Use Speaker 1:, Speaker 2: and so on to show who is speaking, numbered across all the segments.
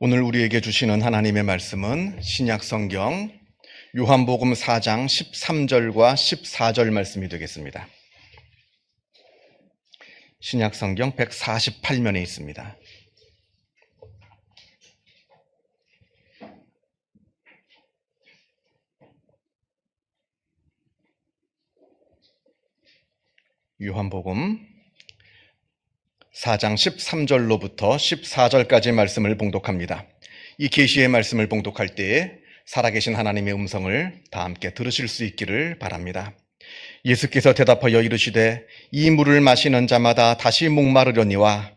Speaker 1: 오늘 우리에게 주시는 하나님의 말씀은 신약성경 요한복음 4장 13절과 14절 말씀이 되겠습니다. 신약성경 148면에 있습니다. 요한복음 4장 13절로부터 14절까지 말씀을 봉독합니다. 이 계시의 말씀을 봉독할 때에 살아계신 하나님의 음성을 다 함께 들으실 수 있기를 바랍니다. 예수께서 대답하여 이르시되 이 물을 마시는 자마다 다시 목마르려니와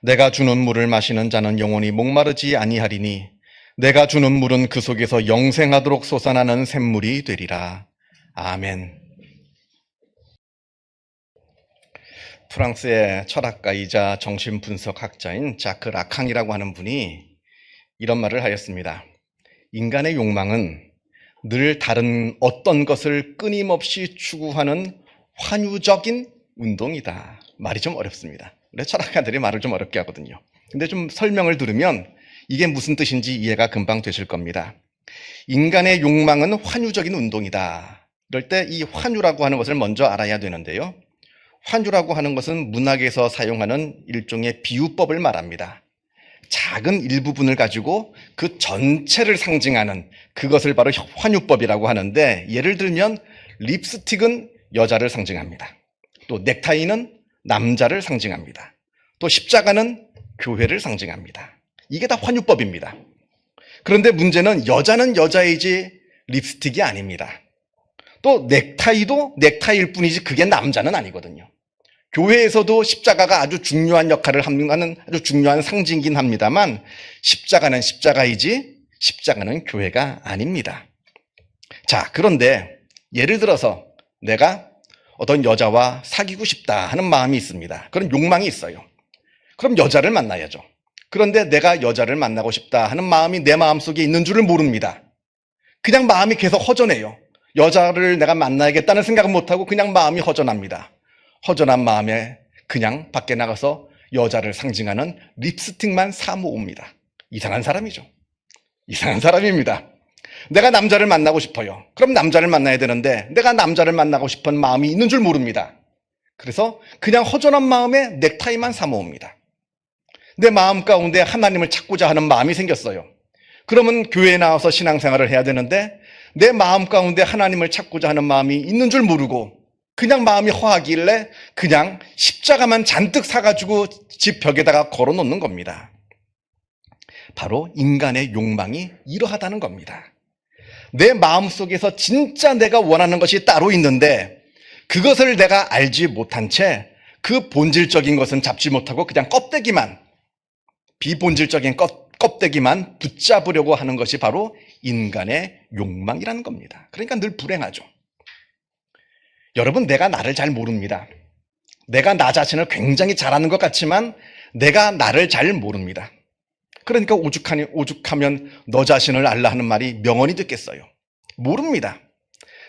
Speaker 1: 내가 주는 물을 마시는 자는 영원히 목마르지 아니하리니 내가 주는 물은 그 속에서 영생하도록 솟아나는 샘물이 되리라. 아멘. 프랑스의 철학가이자 정신분석학자인 자크 라캉이라고 하는 분이 이런 말을 하였습니다. 인간의 욕망은 늘 다른 어떤 것을 끊임없이 추구하는 환유적인 운동이다. 말이 좀 어렵습니다. 철학가들이 말을 좀 어렵게 하거든요. 근데 좀 설명을 들으면 이게 무슨 뜻인지 이해가 금방 되실 겁니다. 인간의 욕망은 환유적인 운동이다. 이럴 때 이 환유라고 하는 것을 먼저 알아야 되는데요. 환유라고 하는 것은 문학에서 사용하는 일종의 비유법을 말합니다. 작은 일부분을 가지고 그 전체를 상징하는 그것을 바로 환유법이라고 하는데, 예를 들면 립스틱은 여자를 상징합니다. 또 넥타이는 남자를 상징합니다. 또 십자가는 교회를 상징합니다. 이게 다 환유법입니다. 그런데 문제는 여자는 여자이지 립스틱이 아닙니다. 또 넥타이도 넥타이일 뿐이지 그게 남자는 아니거든요. 교회에서도 십자가가 아주 중요한 역할을 하는 아주 중요한 상징이긴 합니다만, 십자가는 십자가이지 십자가는 교회가 아닙니다. 자, 그런데 예를 들어서 내가 어떤 여자와 사귀고 싶다 하는 마음이 있습니다. 그런 욕망이 있어요. 그럼 여자를 만나야죠. 그런데 내가 여자를 만나고 싶다 하는 마음이 내 마음속에 있는 줄을 모릅니다. 그냥 마음이 계속 허전해요. 여자를 내가 만나야겠다는 생각은 못하고 그냥 마음이 허전합니다. 허전한 마음에 그냥 밖에 나가서 여자를 상징하는 립스틱만 사 모읍니다. 이상한 사람이죠. 이상한 사람입니다. 내가 남자를 만나고 싶어요. 그럼 남자를 만나야 되는데 내가 남자를 만나고 싶은 마음이 있는 줄 모릅니다. 그래서 그냥 허전한 마음에 넥타이만 사 모읍니다. 내 마음 가운데 하나님을 찾고자 하는 마음이 생겼어요. 그러면 교회에 나와서 신앙생활을 해야 되는데 내 마음 가운데 하나님을 찾고자 하는 마음이 있는 줄 모르고 그냥 마음이 허하길래 그냥 십자가만 잔뜩 사가지고 집 벽에다가 걸어놓는 겁니다. 바로 인간의 욕망이 이러하다는 겁니다. 내 마음속에서 진짜 내가 원하는 것이 따로 있는데 그것을 내가 알지 못한 채 그 본질적인 것은 잡지 못하고 그냥 껍데기만, 비본질적인 껍데기만 붙잡으려고 하는 것이 바로 인간의 욕망이라는 겁니다. 그러니까 늘 불행하죠. 여러분, 내가 나를 잘 모릅니다. 내가 나 자신을 굉장히 잘하는 것 같지만 내가 나를 잘 모릅니다. 그러니까 오죽하면 너 자신을 알라 하는 말이 명언이 됐겠어요. 모릅니다.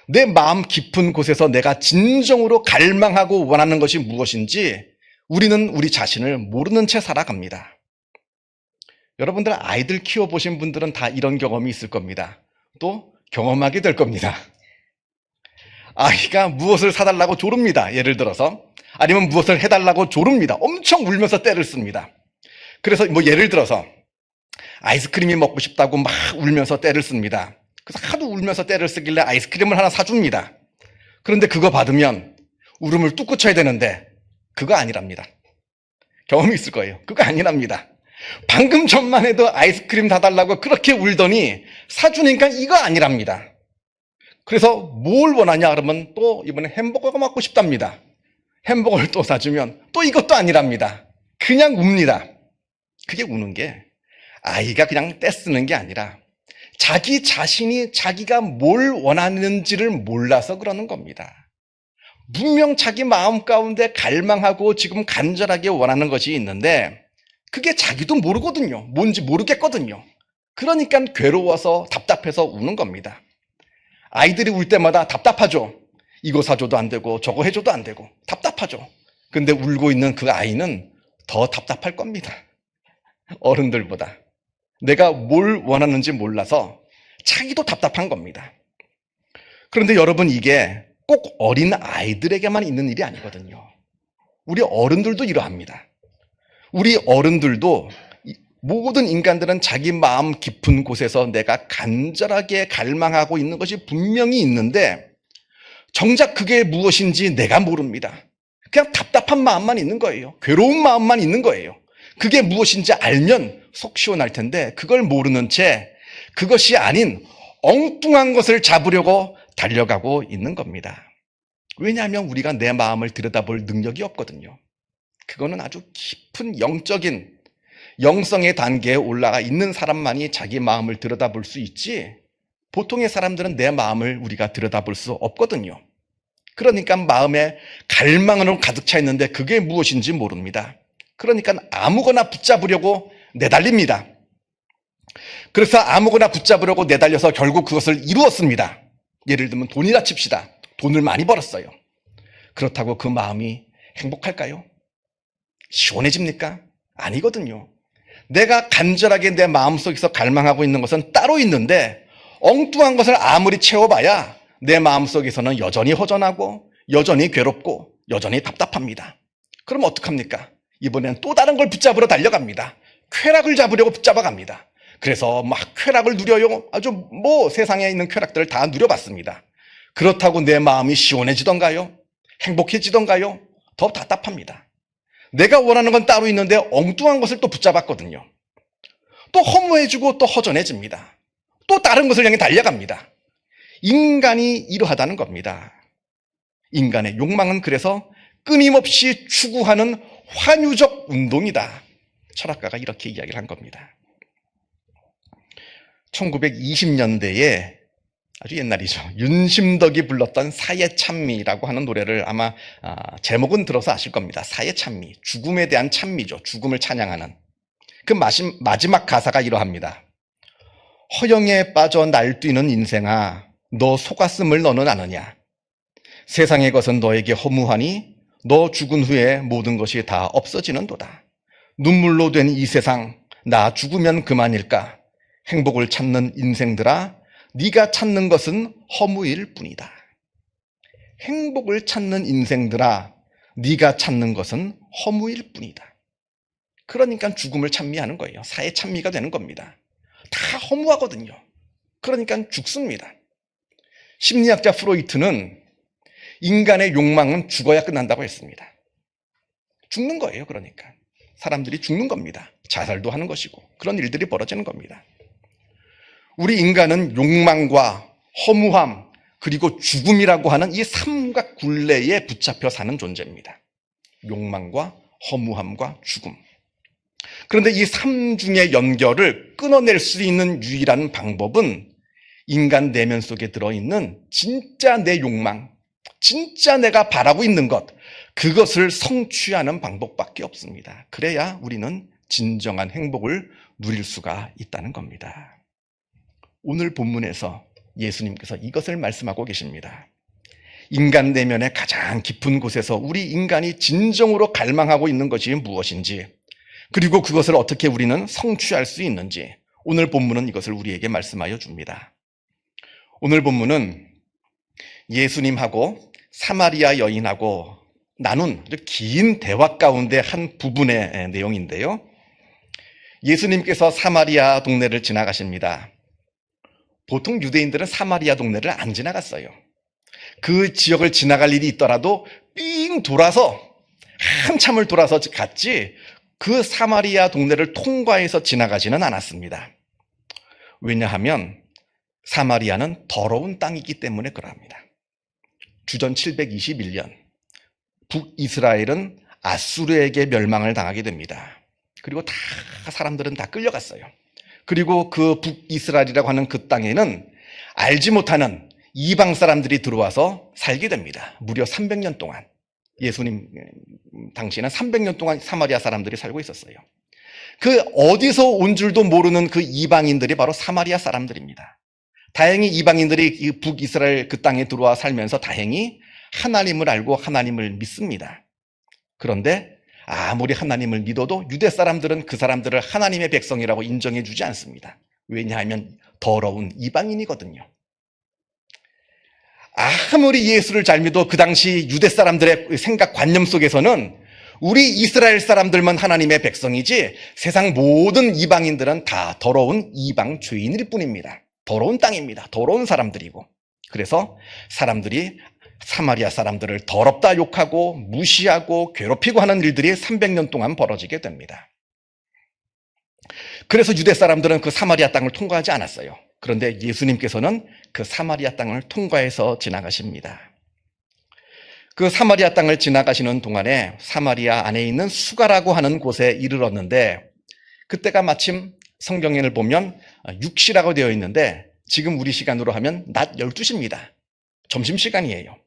Speaker 1: 내 마음 깊은 곳에서 내가 진정으로 갈망하고 원하는 것이 무엇인지 우리는 우리 자신을 모르는 채 살아갑니다. 여러분들 아이들 키워보신 분들은 다 이런 경험이 있을 겁니다. 또 경험하게 될 겁니다. 아이가 무엇을 사달라고 조릅니다. 예를 들어서. 아니면 무엇을 해달라고 조릅니다. 엄청 울면서 떼를 씁니다. 그래서 예를 들어서 아이스크림이 먹고 싶다고 막 울면서 떼를 씁니다. 그래서 하도 울면서 떼를 쓰길래 아이스크림을 하나 사줍니다. 그런데 그거 받으면 울음을 뚝 그쳐야 되는데 그거 아니랍니다. 경험이 있을 거예요. 그거 아니랍니다. 방금 전만 해도 아이스크림 사달라고 그렇게 울더니 사주니까 이거 아니랍니다. 그래서 뭘 원하냐 그러면 또 이번에 햄버거가 먹고 싶답니다. 햄버거를 또 사주면 또 이것도 아니랍니다. 그냥 웁니다. 그게 우는 게 아이가 그냥 떼쓰는 게 아니라 자기 자신이 자기가 뭘 원하는지를 몰라서 그러는 겁니다. 분명 자기 마음 가운데 갈망하고 지금 간절하게 원하는 것이 있는데 그게 자기도 모르거든요. 뭔지 모르겠거든요. 그러니까 괴로워서 답답해서 우는 겁니다. 아이들이 울 때마다 답답하죠. 이거 사줘도 안 되고 저거 해줘도 안 되고 답답하죠. 근데 울고 있는 그 아이는 더 답답할 겁니다. 어른들보다. 내가 뭘 원하는지 몰라서 자기도 답답한 겁니다. 그런데 여러분, 이게 꼭 어린 아이들에게만 있는 일이 아니거든요. 우리 어른들도 이러합니다. 우리 어른들도, 모든 인간들은 자기 마음 깊은 곳에서 내가 간절하게 갈망하고 있는 것이 분명히 있는데 정작 그게 무엇인지 내가 모릅니다. 그냥 답답한 마음만 있는 거예요. 괴로운 마음만 있는 거예요. 그게 무엇인지 알면 속 시원할 텐데 그걸 모르는 채 그것이 아닌 엉뚱한 것을 잡으려고 달려가고 있는 겁니다. 왜냐하면 우리가 내 마음을 들여다볼 능력이 없거든요. 그거는 아주 깊은 영성의 단계에 올라가 있는 사람만이 자기 마음을 들여다볼 수 있지, 보통의 사람들은 내 마음을 우리가 들여다볼 수 없거든요. 그러니까 마음에 갈망으로 가득 차 있는데 그게 무엇인지 모릅니다. 그러니까 아무거나 붙잡으려고 내달립니다. 그래서 아무거나 붙잡으려고 내달려서 결국 그것을 이루었습니다. 예를 들면 돈이라 칩시다. 돈을 많이 벌었어요. 그렇다고 그 마음이 행복할까요? 시원해집니까? 아니거든요. 내가 간절하게 내 마음속에서 갈망하고 있는 것은 따로 있는데 엉뚱한 것을 아무리 채워봐야 내 마음속에서는 여전히 허전하고 여전히 괴롭고 여전히 답답합니다. 그럼 어떡합니까? 이번엔 또 다른 걸 붙잡으러 달려갑니다. 쾌락을 잡으려고 붙잡아갑니다. 그래서 막 쾌락을 누려요. 아주 세상에 있는 쾌락들을 다 누려봤습니다. 그렇다고 내 마음이 시원해지던가요? 행복해지던가요? 더 답답합니다. 내가 원하는 건 따로 있는데 엉뚱한 것을 또 붙잡았거든요. 또 허무해지고 또 허전해집니다. 또 다른 것을 향해 달려갑니다. 인간이 이러하다는 겁니다. 인간의 욕망은 그래서 끊임없이 추구하는 환유적 운동이다. 철학가가 이렇게 이야기를 한 겁니다. 1920년대에 아주 옛날이죠. 윤심덕이 불렀던 사예찬미라고 하는 노래를 아마 제목은 들어서 아실 겁니다. 사예찬미, 죽음에 대한 찬미죠. 죽음을 찬양하는. 그 마지막 가사가 이러합니다. 허영에 빠져 날뛰는 인생아, 너 속았음을 너는 아느냐. 세상의 것은 너에게 허무하니 너 죽은 후에 모든 것이 다 없어지는도다. 눈물로 된 이 세상, 나 죽으면 그만일까. 행복을 찾는 인생들아, 네가 찾는 것은 허무일 뿐이다. 행복을 찾는 인생들아, 네가 찾는 것은 허무일 뿐이다. 그러니까 죽음을 찬미하는 거예요. 사회 찬미가 되는 겁니다. 다 허무하거든요. 그러니까 죽습니다. 심리학자 프로이트는 인간의 욕망은 죽어야 끝난다고 했습니다. 죽는 거예요. 그러니까 사람들이 죽는 겁니다. 자살도 하는 것이고 그런 일들이 벌어지는 겁니다. 우리 인간은 욕망과 허무함 그리고 죽음이라고 하는 이 삼각굴레에 붙잡혀 사는 존재입니다. 욕망과 허무함과 죽음. 그런데 이 삼중의 연결을 끊어낼 수 있는 유일한 방법은 인간 내면 속에 들어있는 진짜 내 욕망, 진짜 내가 바라고 있는 것, 그것을 성취하는 방법밖에 없습니다. 그래야 우리는 진정한 행복을 누릴 수가 있다는 겁니다. 오늘 본문에서 예수님께서 이것을 말씀하고 계십니다. 인간 내면의 가장 깊은 곳에서 우리 인간이 진정으로 갈망하고 있는 것이 무엇인지, 그리고 그것을 어떻게 우리는 성취할 수 있는지 오늘 본문은 이것을 우리에게 말씀하여 줍니다. 오늘 본문은 예수님하고 사마리아 여인하고 나눈 긴 대화 가운데 한 부분의 내용인데요. 예수님께서 사마리아 동네를 지나가십니다. 보통 유대인들은 사마리아 동네를 안 지나갔어요. 그 지역을 지나갈 일이 있더라도 삥 돌아서 한참을 돌아서 갔지 그 사마리아 동네를 통과해서 지나가지는 않았습니다. 왜냐하면 사마리아는 더러운 땅이기 때문에 그럽니다. 주전 721년 북이스라엘은 아수르에게 멸망을 당하게 됩니다. 그리고 사람들은 다 끌려갔어요. 그리고 그 북이스라엘이라고 하는 그 땅에는 알지 못하는 이방 사람들이 들어와서 살게 됩니다. 무려 300년 동안. 예수님 당시에는 300년 동안 사마리아 사람들이 살고 있었어요. 그 어디서 온 줄도 모르는 그 이방인들이 바로 사마리아 사람들입니다. 다행히 이방인들이 이 북이스라엘 그 땅에 들어와 살면서 다행히 하나님을 알고 하나님을 믿습니다. 그런데 아무리 하나님을 믿어도 유대 사람들은 그 사람들을 하나님의 백성이라고 인정해 주지 않습니다. 왜냐하면 더러운 이방인이거든요. 아무리 예수를 잘 믿어도 그 당시 유대 사람들의 생각 관념 속에서는 우리 이스라엘 사람들만 하나님의 백성이지 세상 모든 이방인들은 다 더러운 이방 죄인일 뿐입니다. 더러운 땅입니다. 더러운 사람들이고. 그래서 사람들이 사마리아 사람들을 더럽다 욕하고 무시하고 괴롭히고 하는 일들이 300년 동안 벌어지게 됩니다. 그래서 유대 사람들은 그 사마리아 땅을 통과하지 않았어요. 그런데 예수님께서는 그 사마리아 땅을 통과해서 지나가십니다. 그 사마리아 땅을 지나가시는 동안에 사마리아 안에 있는 수가라고 하는 곳에 이르렀는데, 그때가 마침 성경을 보면 6시라고 되어 있는데 지금 우리 시간으로 하면 낮 12시입니다. 점심시간이에요.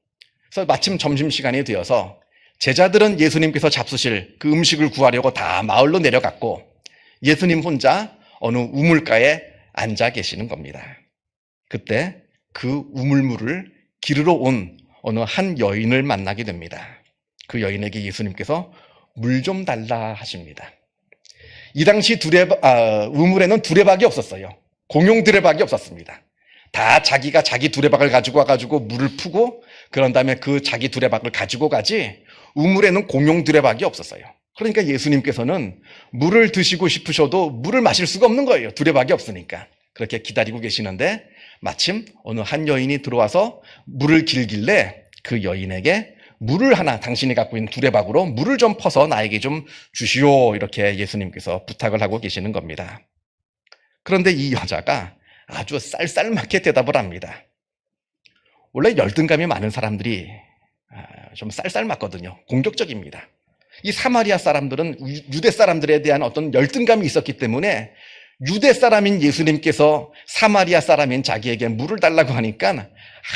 Speaker 1: 그래서 마침 점심시간이 되어서 제자들은 예수님께서 잡수실 그 음식을 구하려고 다 마을로 내려갔고 예수님 혼자 어느 우물가에 앉아 계시는 겁니다. 그때 그 우물물을 기르러 온 어느 한 여인을 만나게 됩니다. 그 여인에게 예수님께서 물 좀 달라 하십니다. 이 당시 우물에는 두레박이 없었어요. 공용 두레박이 없었습니다. 다 자기가 자기 두레박을 가지고 와가지고 물을 푸고 그런 다음에 그 자기 두레박을 가지고 가지 우물에는 공용 두레박이 없었어요. 그러니까 예수님께서는 물을 드시고 싶으셔도 물을 마실 수가 없는 거예요. 두레박이 없으니까. 그렇게 기다리고 계시는데 마침 어느 한 여인이 들어와서 물을 길길래 그 여인에게 물을 하나 당신이 갖고 있는 두레박으로 물을 좀 퍼서 나에게 좀 주시오, 이렇게 예수님께서 부탁을 하고 계시는 겁니다. 그런데 이 여자가 아주 쌀쌀맞게 대답을 합니다. 원래 열등감이 많은 사람들이 좀 쌀쌀맞거든요. 공격적입니다. 이 사마리아 사람들은 유대 사람들에 대한 어떤 열등감이 있었기 때문에 유대 사람인 예수님께서 사마리아 사람인 자기에게 물을 달라고 하니까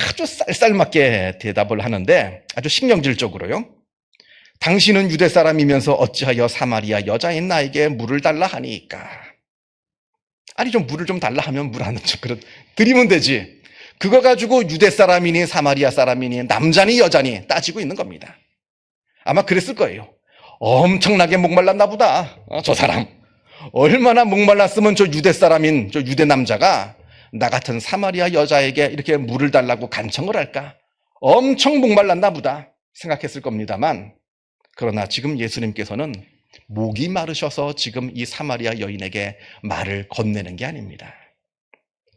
Speaker 1: 아주 쌀쌀맞게 대답을 하는데 아주 신경질적으로요. 당신은 유대 사람이면서 어찌하여 사마리아 여자인 나에게 물을 달라 하니까. 아니 좀 물을 좀 달라 하면 물 안 드리면 되지. 그거 가지고 유대 사람이니 사마리아 사람이니 남자니 여자니 따지고 있는 겁니다. 아마 그랬을 거예요. 엄청나게 목말랐나 보다. 저 사람. 얼마나 목말랐으면 저 유대 사람인 저 유대 남자가 나 같은 사마리아 여자에게 이렇게 물을 달라고 간청을 할까? 엄청 목말랐나 보다 생각했을 겁니다만, 그러나 지금 예수님께서는 목이 마르셔서 지금 이 사마리아 여인에게 말을 건네는 게 아닙니다.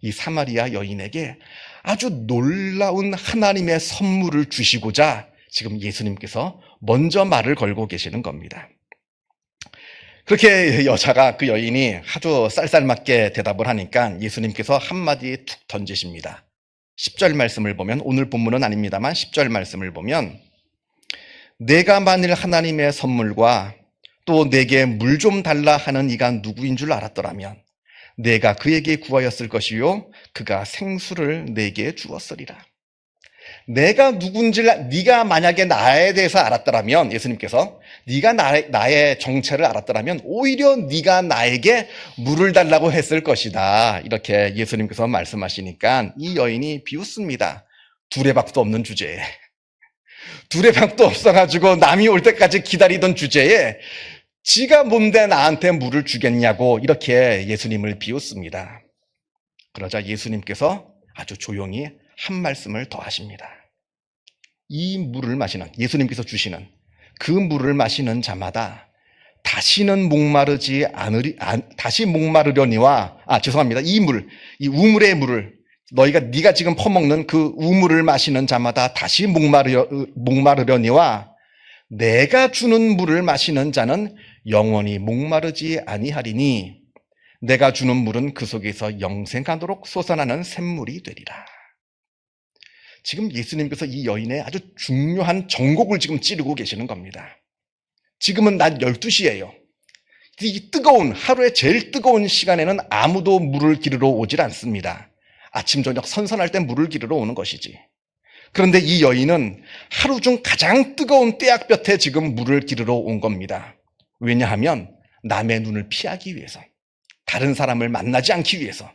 Speaker 1: 이 사마리아 여인에게 아주 놀라운 하나님의 선물을 주시고자 지금 예수님께서 먼저 말을 걸고 계시는 겁니다. 그렇게 여자가, 그 여인이 아주 쌀쌀맞게 대답을 하니까 예수님께서 한마디 툭 던지십니다. 10절 말씀을 보면, 오늘 본문은 아닙니다만 10절 말씀을 보면, 내가 만일 하나님의 선물과 또 내게 물 좀 달라 하는 이가 누구인 줄 알았더라면 내가 그에게 구하였을 것이요 그가 생수를 내게 주었으리라. 내가 누군지, 네가 만약에 나에 대해서 알았더라면, 예수님께서 네가 나의 정체를 알았더라면 오히려 네가 나에게 물을 달라고 했을 것이다, 이렇게 예수님께서 말씀하시니까 이 여인이 비웃습니다. 두레박도 없는 주제에, 두레박도 없어가지고 남이 올 때까지 기다리던 주제에 지가 뭔데 나한테 물을 주겠냐고 이렇게 예수님을 비웃습니다. 그러자 예수님께서 아주 조용히 한 말씀을 더 하십니다. 이 물을 마시는, 예수님께서 주시는 그 물을 마시는 자마다 다시는 목마르지 다시 목마르려니와, 이 우물의 물을, 네가 지금 퍼먹는 그 우물을 마시는 자마다 다시 목마르려니와 내가 주는 물을 마시는 자는 영원히 목마르지 아니하리니 내가 주는 물은 그 속에서 영생하도록 솟아나는 샘물이 되리라. 지금 예수님께서 이 여인의 아주 중요한 정곡을 지금 찌르고 계시는 겁니다. 지금은 낮 12시예요. 이 뜨거운, 하루의 제일 뜨거운 시간에는 아무도 물을 기르러 오질 않습니다. 아침 저녁 선선할 때 물을 기르러 오는 것이지. 그런데 이 여인은 하루 중 가장 뜨거운 때약볕에 지금 물을 기르러 온 겁니다. 왜냐하면 남의 눈을 피하기 위해서, 다른 사람을 만나지 않기 위해서,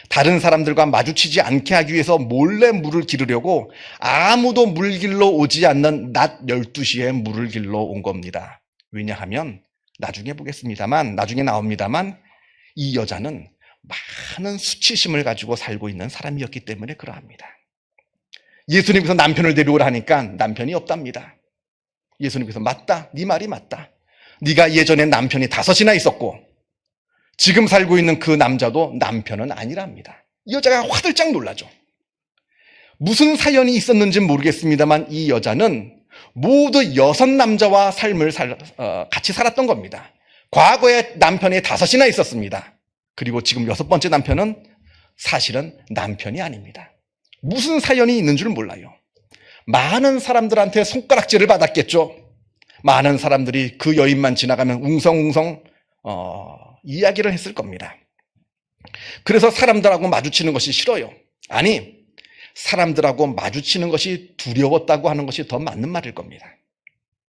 Speaker 1: 다른 사람들과 마주치지 않게 하기 위해서 몰래 물을 기르려고 아무도 물 길러 오지 않는 낮 12시에 물을 길러 온 겁니다. 왜냐하면 나중에 나옵니다만 이 여자는 많은 수치심을 가지고 살고 있는 사람이었기 때문에 그러합니다. 예수님께서 남편을 데려오라 하니까 남편이 없답니다. 예수님께서 맞다. 네 말이 맞다. 네가 예전에 남편이 5이나 있었고 지금 살고 있는 그 남자도 남편은 아니랍니다. 이 여자가 화들짝 놀라죠. 무슨 사연이 있었는지는 모르겠습니다만 이 여자는 모두 6 남자와 삶을 같이 살았던 겁니다. 과거에 남편이 5이나 있었습니다. 그리고 지금 6번째 남편은 사실은 남편이 아닙니다. 무슨 사연이 있는 줄 몰라요. 많은 사람들한테 손가락질을 받았겠죠. 많은 사람들이 그 여인만 지나가면 웅성웅성 이야기를 했을 겁니다. 그래서 사람들하고 마주치는 것이 싫어요. 아니, 사람들하고 마주치는 것이 두려웠다고 하는 것이 더 맞는 말일 겁니다.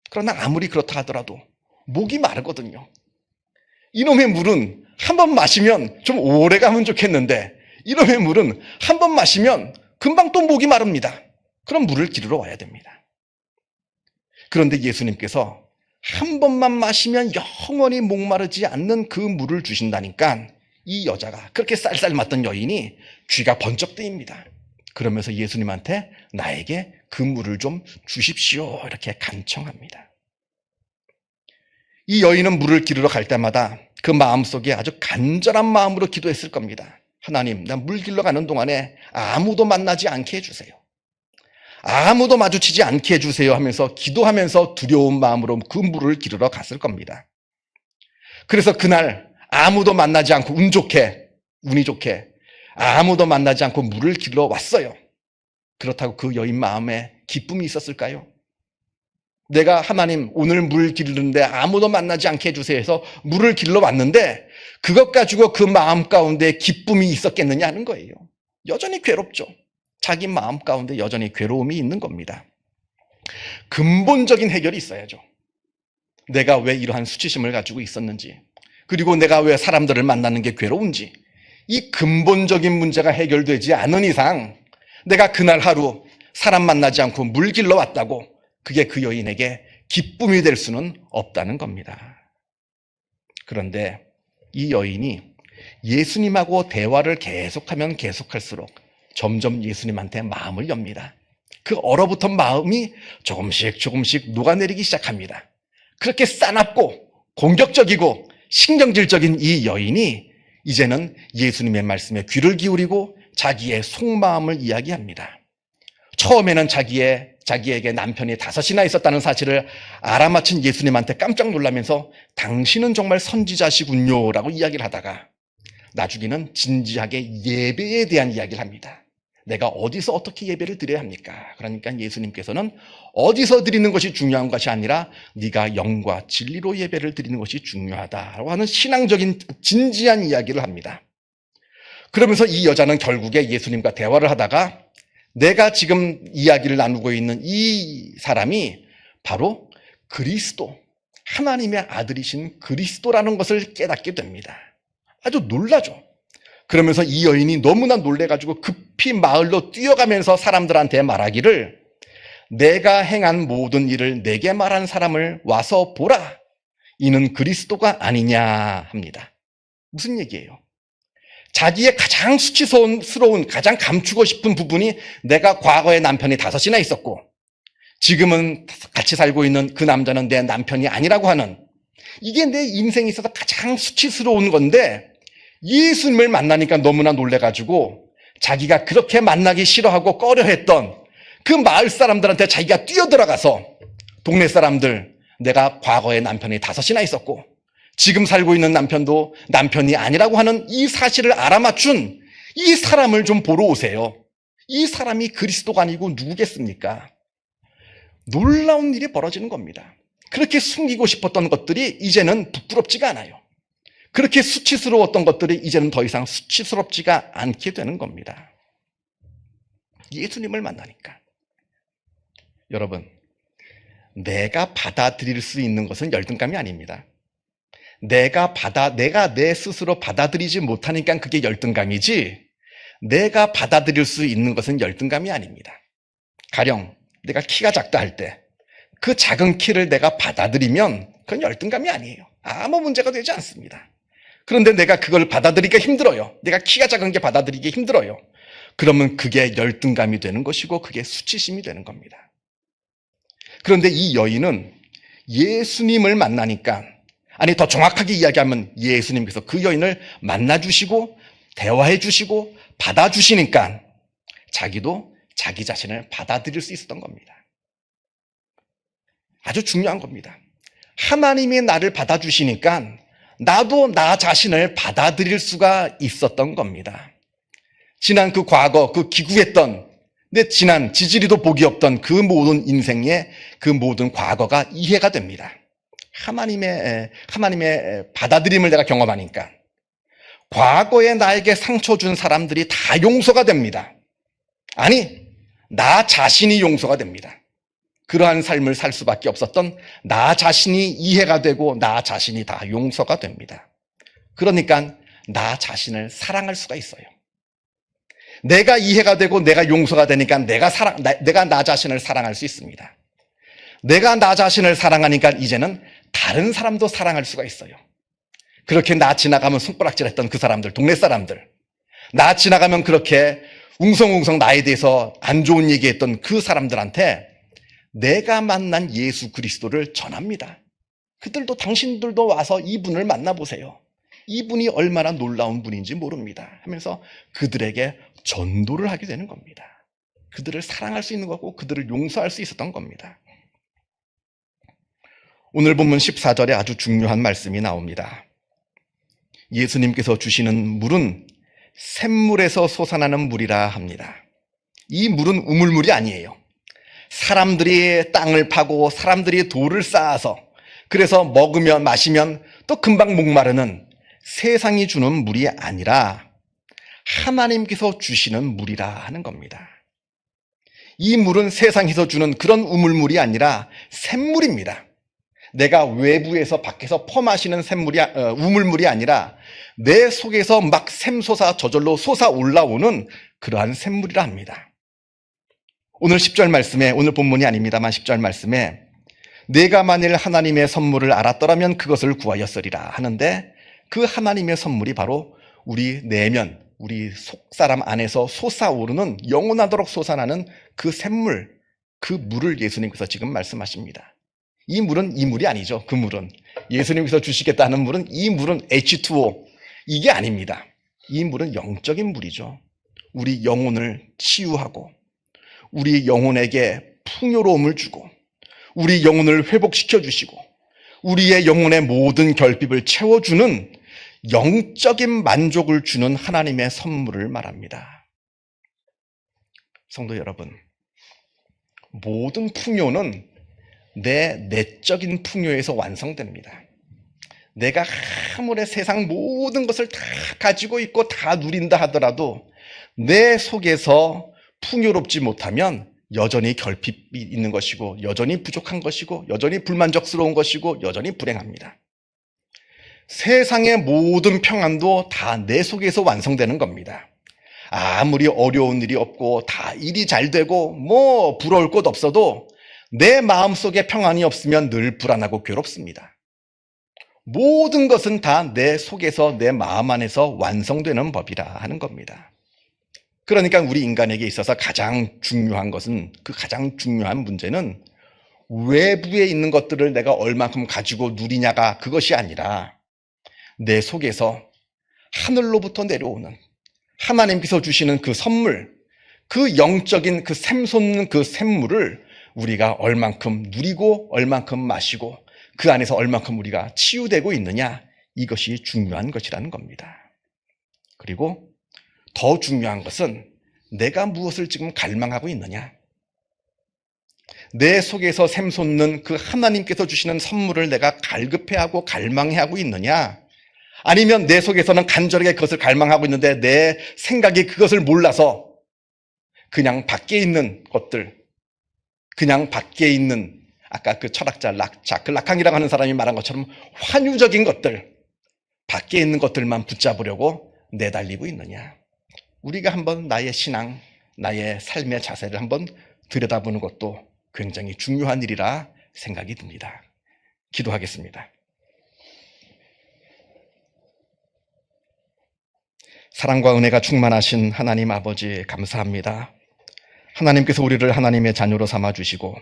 Speaker 1: 그러나 아무리 그렇다 하더라도 목이 마르거든요. 이놈의 물은 한 번 마시면 좀 오래 가면 좋겠는데 이놈의 물은 한 번 마시면 금방 또 목이 마릅니다. 그럼 물을 기르러 와야 됩니다. 그런데 예수님께서 한 번만 마시면 영원히 목마르지 않는 그 물을 주신다니까 이 여자가, 그렇게 쌀쌀 맞던 여인이 귀가 번쩍 뜨입니다. 그러면서 예수님한테 나에게 그 물을 좀 주십시오 이렇게 간청합니다. 이 여인은 물을 기르러 갈 때마다 그 마음속에 아주 간절한 마음으로 기도했을 겁니다. 하나님, 나 물 길러 가는 동안에 아무도 만나지 않게 해주세요. 아무도 마주치지 않게 해주세요 하면서 기도하면서 두려운 마음으로 그 물을 기르러 갔을 겁니다. 그래서 그날 아무도 만나지 않고 운이 좋게 아무도 만나지 않고 물을 길러 왔어요. 그렇다고 그 여인 마음에 기쁨이 있었을까요? 내가 하나님 오늘 물 기르는데 아무도 만나지 않게 해주세요 해서 물을 길러 왔는데 그것 가지고 그 마음 가운데 기쁨이 있었겠느냐 하는 거예요. 여전히 괴롭죠. 자기 마음 가운데 여전히 괴로움이 있는 겁니다. 근본적인 해결이 있어야죠. 내가 왜 이러한 수치심을 가지고 있었는지, 그리고 내가 왜 사람들을 만나는 게 괴로운지, 이 근본적인 문제가 해결되지 않은 이상 내가 그날 하루 사람 만나지 않고 물 길러 왔다고 그게 그 여인에게 기쁨이 될 수는 없다는 겁니다. 그런데 이 여인이 예수님하고 대화를 계속하면 계속할수록 점점 예수님한테 마음을 엽니다. 그 얼어붙은 마음이 조금씩 녹아내리기 시작합니다. 그렇게 싸납고 공격적이고 신경질적인 이 여인이 이제는 예수님의 말씀에 귀를 기울이고 자기의 속마음을 이야기합니다. 처음에는 자기에게 남편이 5이나 있었다는 사실을 알아맞힌 예수님한테 깜짝 놀라면서 당신은 정말 선지자시군요 라고 이야기를 하다가 나중에는 진지하게 예배에 대한 이야기를 합니다. 내가 어디서 어떻게 예배를 드려야 합니까? 그러니까 예수님께서는 어디서 드리는 것이 중요한 것이 아니라 네가 영과 진리로 예배를 드리는 것이 중요하다라고 하는 신앙적인 진지한 이야기를 합니다. 그러면서 이 여자는 결국에 예수님과 대화를 하다가 내가 지금 이야기를 나누고 있는 이 사람이 바로 그리스도, 하나님의 아들이신 그리스도라는 것을 깨닫게 됩니다. 아주 놀라죠. 그러면서 이 여인이 너무나 놀래가지고 급히 마을로 뛰어가면서 사람들한테 말하기를 내가 행한 모든 일을 내게 말한 사람을 와서 보라. 이는 그리스도가 아니냐 합니다. 무슨 얘기예요? 자기의 가장 수치스러운, 가장 감추고 싶은 부분이 내가 과거에 남편이 5이나 있었고 지금은 같이 살고 있는 그 남자는 내 남편이 아니라고 하는, 이게 내 인생에 있어서 가장 수치스러운 건데 예수님을 만나니까 너무나 놀래가지고 자기가 그렇게 만나기 싫어하고 꺼려했던 그 마을 사람들한테 자기가 뛰어들어가서 동네 사람들, 내가 과거에 남편이 5이나 있었고 지금 살고 있는 남편도 남편이 아니라고 하는 이 사실을 알아맞춘 이 사람을 좀 보러 오세요. 이 사람이 그리스도가 아니고 누구겠습니까? 놀라운 일이 벌어지는 겁니다. 그렇게 숨기고 싶었던 것들이 이제는 부끄럽지가 않아요. 그렇게 수치스러웠던 것들이 이제는 더 이상 수치스럽지가 않게 되는 겁니다. 예수님을 만나니까. 여러분, 내가 받아들일 수 있는 것은 열등감이 아닙니다. 내가 내 스스로 받아들이지 못하니까 그게 열등감이지, 내가 받아들일 수 있는 것은 열등감이 아닙니다. 가령 내가 키가 작다 할 때 그 작은 키를 내가 받아들이면 그건 열등감이 아니에요. 아무 문제가 되지 않습니다. 그런데 내가 그걸 받아들이기가 힘들어요. 내가 키가 작은 게 받아들이기 힘들어요. 그러면 그게 열등감이 되는 것이고 그게 수치심이 되는 겁니다. 그런데 이 여인은 예수님을 만나니까, 아니 더 정확하게 이야기하면 예수님께서 그 여인을 만나주시고 대화해주시고 받아주시니까 자기도 자기 자신을 받아들일 수 있었던 겁니다. 아주 중요한 겁니다. 하나님이 나를 받아주시니까 나도 나 자신을 받아들일 수가 있었던 겁니다. 지난 그 과거, 그 기구했던, 내 지난 지지리도 복이 없던 그 모든 인생의 그 모든 과거가 이해가 됩니다. 하나님의 받아들임을 내가 경험하니까 과거에 나에게 상처 준 사람들이 다 용서가 됩니다. 아니, 나 자신이 용서가 됩니다. 그러한 삶을 살 수밖에 없었던 나 자신이 이해가 되고 나 자신이 다 용서가 됩니다. 그러니까 나 자신을 사랑할 수가 있어요. 내가 이해가 되고 내가 용서가 되니까 내가 나 자신을 사랑할 수 있습니다. 내가 나 자신을 사랑하니까 이제는 다른 사람도 사랑할 수가 있어요. 그렇게 나 지나가면 손가락질했던 그 사람들, 동네 사람들, 나 지나가면 그렇게 웅성웅성 나에 대해서 안 좋은 얘기했던 그 사람들한테 내가 만난 예수 그리스도를 전합니다. 그들도 당신들도 와서 이분을 만나보세요. 이분이 얼마나 놀라운 분인지 모릅니다 하면서 그들에게 전도를 하게 되는 겁니다. 그들을 사랑할 수 있는 거고 그들을 용서할 수 있었던 겁니다. 오늘 본문 14절에 아주 중요한 말씀이 나옵니다. 예수님께서 주시는 물은 샘물에서 솟아나는 물이라 합니다. 이 물은 우물물이 아니에요. 사람들이 땅을 파고 사람들이 돌을 쌓아서 그래서 먹으면 마시면 또 금방 목마르는 세상이 주는 물이 아니라 하나님께서 주시는 물이라 하는 겁니다. 이 물은 세상에서 주는 그런 우물물이 아니라 샘물입니다. 내가 외부에서 밖에서 퍼마시는 우물물이 아니라 내 속에서 막 샘솟아 저절로 솟아 올라오는 그러한 샘물이라 합니다. 오늘 10절 말씀에, 오늘 본문이 아닙니다만 10절 말씀에 내가 만일 하나님의 선물을 알았더라면 그것을 구하였으리라 하는데 그 하나님의 선물이 바로 우리 내면, 우리 속사람 안에서 솟아오르는 영원하도록 솟아나는 그 샘물, 그 물을 예수님께서 지금 말씀하십니다. 이 물은 이 물이 아니죠. 그 물은 예수님께서 주시겠다는 물은 이 물은 H2O 이게 아닙니다. 이 물은 영적인 물이죠. 우리 영혼을 치유하고 우리 영혼에게 풍요로움을 주고 우리 영혼을 회복시켜 주시고 우리의 영혼의 모든 결핍을 채워주는 영적인 만족을 주는 하나님의 선물을 말합니다. 성도 여러분, 모든 풍요는 내 내적인 풍요에서 완성됩니다. 내가 아무리 세상 모든 것을 다 가지고 있고 다 누린다 하더라도 내 속에서 풍요롭지 못하면 여전히 결핍이 있는 것이고 여전히 부족한 것이고 여전히 불만족스러운 것이고 여전히 불행합니다. 세상의 모든 평안도 다 내 속에서 완성되는 겁니다. 아무리 어려운 일이 없고 다 일이 잘 되고 뭐 부러울 것 없어도 내 마음속에 평안이 없으면 늘 불안하고 괴롭습니다. 모든 것은 다 내 속에서 내 마음 안에서 완성되는 법이라 하는 겁니다. 그러니까 우리 인간에게 있어서 가장 중요한 것은, 그 가장 중요한 문제는 외부에 있는 것들을 내가 얼만큼 가지고 누리냐가 그것이 아니라 내 속에서 하늘로부터 내려오는 하나님께서 주시는 그 선물, 그 영적인 그 샘솟는 그 샘물을 우리가 얼만큼 누리고 얼만큼 마시고 그 안에서 얼만큼 우리가 치유되고 있느냐, 이것이 중요한 것이라는 겁니다. 그리고 더 중요한 것은 내가 무엇을 지금 갈망하고 있느냐, 내 속에서 샘솟는 그 하나님께서 주시는 선물을 내가 갈급해하고 갈망해하고 있느냐, 아니면 내 속에서는 간절하게 그것을 갈망하고 있는데 내 생각이 그것을 몰라서 그냥 밖에 있는 것들, 그냥 밖에 있는 아까 그 철학자 자크 라캉이라고 하는 사람이 말한 것처럼 환유적인 것들, 밖에 있는 것들만 붙잡으려고 내달리고 있느냐. 우리가 한번 나의 신앙, 나의 삶의 자세를 한번 들여다보는 것도 굉장히 중요한 일이라 생각이 듭니다. 기도하겠습니다. 사랑과 은혜가 충만하신 하나님 아버지 감사합니다. 하나님께서 우리를 하나님의 자녀로 삼아주시고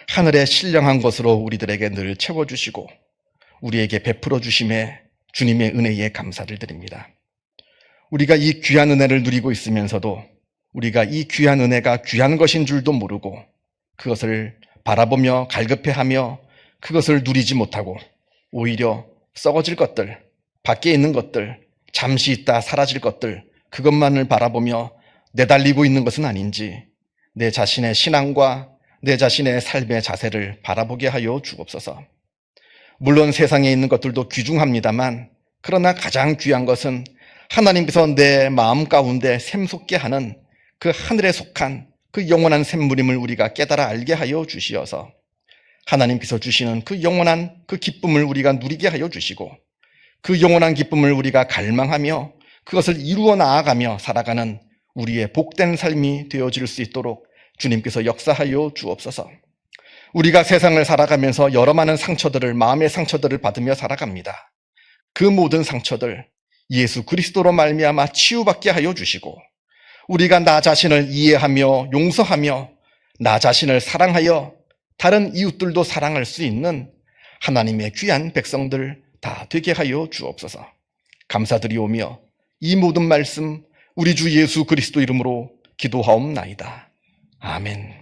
Speaker 1: 하늘의 신령한 것으로 우리들에게 늘 채워주시고 우리에게 베풀어 주심에 주님의 은혜에 감사를 드립니다. 우리가 이 귀한 은혜를 누리고 있으면서도 우리가 이 귀한 은혜가 귀한 것인 줄도 모르고 그것을 바라보며 갈급해하며 그것을 누리지 못하고 오히려 썩어질 것들, 밖에 있는 것들, 잠시 있다 사라질 것들, 그것만을 바라보며 내달리고 있는 것은 아닌지 내 자신의 신앙과 내 자신의 삶의 자세를 바라보게 하여 주옵소서. 물론 세상에 있는 것들도 귀중합니다만 그러나 가장 귀한 것은 하나님께서 내 마음 가운데 샘솟게 하는 그 하늘에 속한 그 영원한 샘물임을 우리가 깨달아 알게 하여 주시어서 하나님께서 주시는 그 영원한 그 기쁨을 우리가 누리게 하여 주시고 그 영원한 기쁨을 우리가 갈망하며 그것을 이루어 나아가며 살아가는 우리의 복된 삶이 되어질 수 있도록 주님께서 역사하여 주옵소서. 우리가 세상을 살아가면서 여러 많은 상처들을, 마음의 상처들을 받으며 살아갑니다. 그 모든 상처들 예수 그리스도로 말미암아 치유받게 하여 주시고 우리가 나 자신을 이해하며 용서하며 나 자신을 사랑하여 다른 이웃들도 사랑할 수 있는 하나님의 귀한 백성들 다 되게 하여 주옵소서. 감사드리오며 이 모든 말씀 우리 주 예수 그리스도 이름으로 기도하옵나이다. 아멘.